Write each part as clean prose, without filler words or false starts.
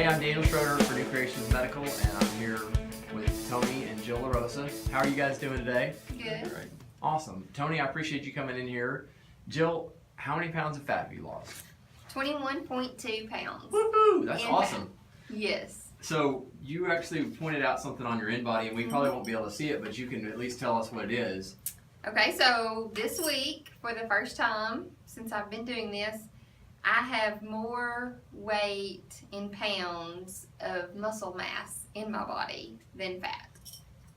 I'm Daniel Schroeder for New Creations Medical, and I'm here with Tony and Jill LaRosa. How are you guys doing today? Good. Great. Awesome. Tony, I appreciate you coming in here. Jill, how many pounds of fat have you lost? 21.2 pounds. Woohoo! That's In awesome. Yes. So you actually pointed out something on your InBody, and we probably won't be able to see it, but you can at least tell us what it is. Okay, so this week, for the first time since I've been doing this, I have more weight in pounds of muscle mass in my body than fat.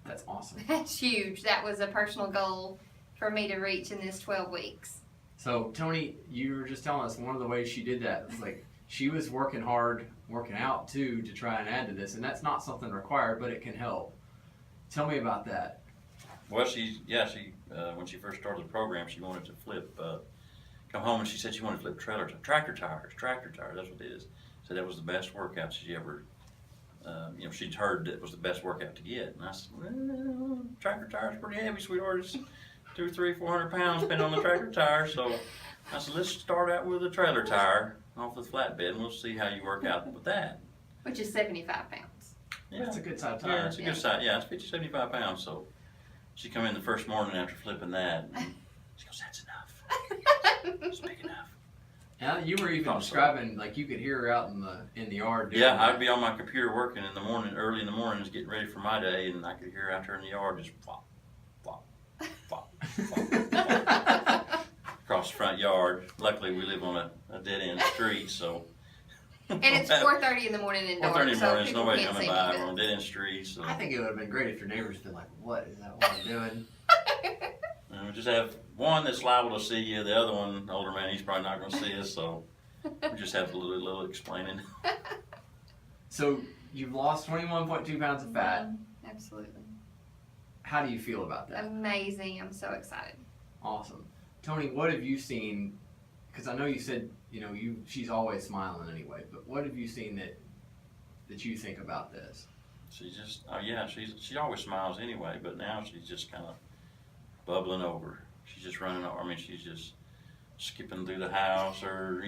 That's awesome. That's huge. That was a personal goal for me to reach in this 12 weeks. So Tony, you were just telling us one of the ways she did that was like she was working hard, working out too, to try and add to this, and that's not something required, but it can help. Tell me about that. Well, she when she first started the program, she wanted to come home and she said she wanted to flip tractor tires. That's what it is. So that was the best workout she ever, she'd heard that was the best workout to get. And I said, well, tractor tires pretty heavy, sweetheart. It's 200, 300, 400 pounds depending on the tractor tire. So I said, let's start out with a trailer tire off the flatbed, and we'll see how you work out with that. Which is 75 pounds. Yeah, That's a good size tire. yeah, it's a good size. Yeah, it's 50, 75 pounds. So she come in the first morning after flipping that. And she goes, that's enough. It's big enough. Yeah, you were even describing like you could hear her out in the yard. Doing Yeah, that. I'd be on my computer working in the morning, early in the mornings, getting ready for my day, and I could hear her out there in the yard just flop, flop, flop, flop, flop, across the front yard. Luckily, we live on a dead-end street, so. And it's 4:30 in the morning indoors, 4:30 in the so morning, there's people nobody can't coming see by. me. We're on a dead-end street, so. I think it would have been great if your neighbors had been like, "What is that woman doing?" And we just have one that's liable to see you. The other one, older man, he's probably not going to see us, so we just have to do a little explaining. So you've lost 21.2 pounds of fat. Absolutely. How do you feel about that? Amazing. I'm so excited. Awesome. Tony, what have you seen? Because I know you said, she's always smiling anyway, but what have you seen that you think about this? She just, she always smiles anyway, but now she's just kind of bubbling over. She's just running over. I mean, she's just skipping through the house and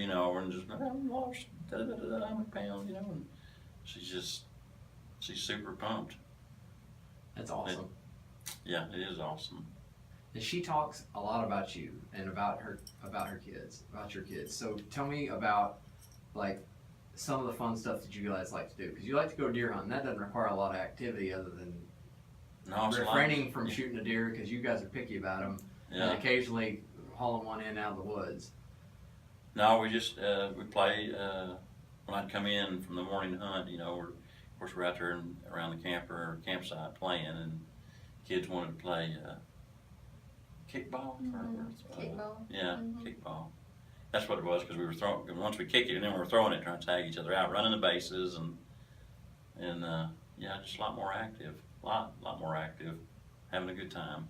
just, I'm lost, I'm a pound, and she's super pumped. That's awesome. Yeah, it is awesome. And she talks a lot about you and about her kids, about your kids. So tell me about like some of the fun stuff that you guys like to do, because you like to go deer hunting. That doesn't require a lot of activity other than refraining from shooting a deer, because you guys are picky about them, and occasionally hauling one in out of the woods. No, we just we play when I come in from the morning hunt. Of course we're out there around the campsite playing, and kids wanted to play kickball. Kickball. Yeah, kickball. That's what it was, because we were throwing. Once we kick it, and then we were throwing it, trying to tag each other out, running the bases, and just a lot more active. A lot more active, having a good time.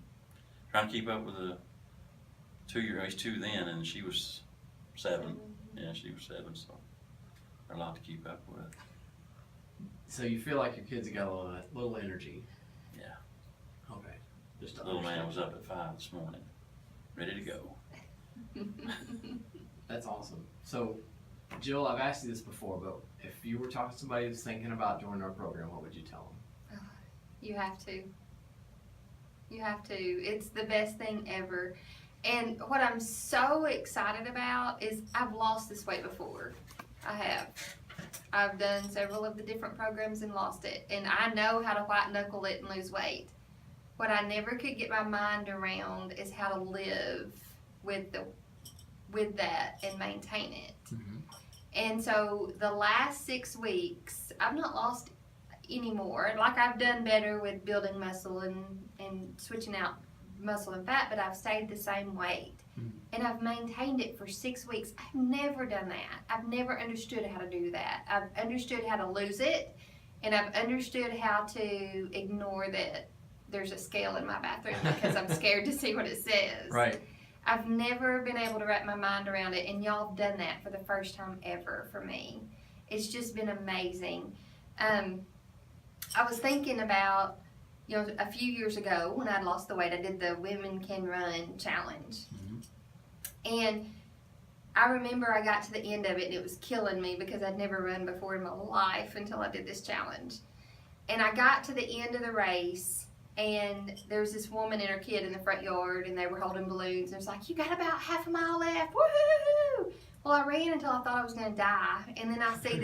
Trying to keep up with the 2-year-old. He's 2 then, and she was 7. Yeah, she was 7, so a lot to keep up with. So you feel like your kids have got a little energy. Yeah. Okay. Just The little man was up at 5 this morning, ready to go. That's awesome. So, Jill, I've asked you this before, but if you were talking to somebody who's thinking about joining our program, what would you tell them? You have to. You have to. It's the best thing ever. And what I'm so excited about is I've lost this weight before. I have. I've done several of the different programs and lost it. And I know how to white knuckle it and lose weight. What I never could get my mind around is how to live with that and maintain it. Mm-hmm. And so the last 6 weeks, I've not lost anymore. Like, I've done better with building muscle and switching out muscle and fat, but I've stayed the same weight. Mm-hmm. And I've maintained it for 6 weeks. I've never done that. I've never understood how to do that. I've understood how to lose it, and I've understood how to ignore that there's a scale in my bathroom because I'm scared to see what it says. Right. I've never been able to wrap my mind around it, and y'all have done that for the first time ever for me. It's just been amazing. I was thinking about, a few years ago when I'd lost the weight, I did the Women Can Run challenge. Mm-hmm. And I remember I got to the end of it and it was killing me because I'd never run before in my life until I did this challenge. And I got to the end of the race and there was this woman and her kid in the front yard and they were holding balloons. And it was like, you got about half a mile left, woohoo! Well, I ran until I thought I was gonna die. And then I see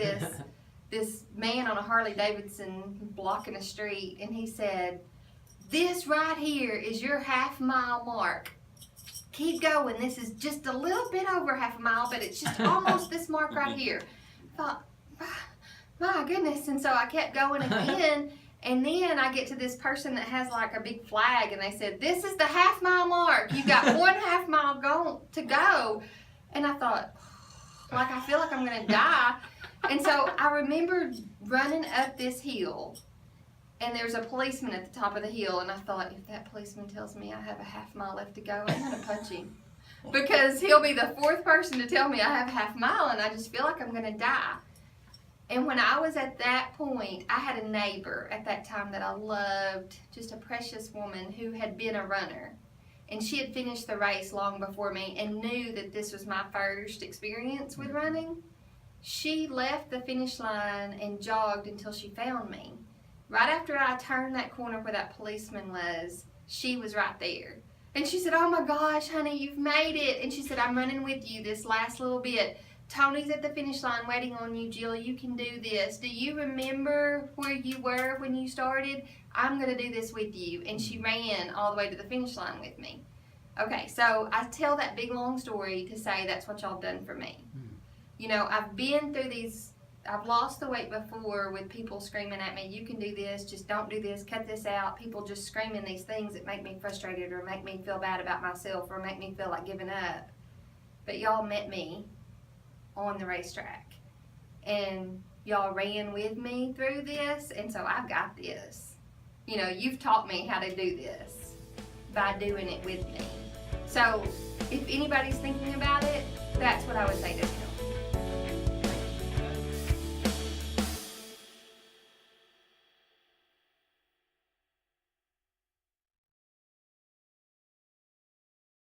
this man on a Harley Davidson blocking a street and he said, this right here is your half-mile mark. Keep going. This is just a little bit over half a mile, but it's just almost this mark right here. I thought, my goodness. And so I kept going again. And then I get to this person that has like a big flag and they said, this is the half-mile mark. You got 1/2 mile to go. And I thought, like, I feel like I'm going to die. And so I remember running up this hill. And there's a policeman at the top of the hill, and I thought, if that policeman tells me I have a half mile left to go, I'm going to punch him. Because he'll be the 4th person to tell me I have a half mile, and I just feel like I'm going to die. And when I was at that point, I had a neighbor at that time that I loved, just a precious woman who had been a runner. And she had finished the race long before me and knew that this was my first experience with running. She left the finish line and jogged until she found me. Right after I turned that corner where that policeman was, she was right there. And she said, oh my gosh, honey, you've made it. And she said, I'm running with you this last little bit. Tony's at the finish line waiting on you, Jill. You can do this. Do you remember where you were when you started? I'm going to do this with you. And she ran all the way to the finish line with me. Okay, so I tell that big long story to say that's what y'all done for me. You know, I've been through I've lost the weight before with people screaming at me, you can do this, just don't do this, cut this out. People just screaming these things that make me frustrated or make me feel bad about myself or make me feel like giving up. But y'all met me on the racetrack. And y'all ran with me through this, and so I've got this. You know, you've taught me how to do this by doing it with me. So if anybody's thinking about it, that's what I would say to them.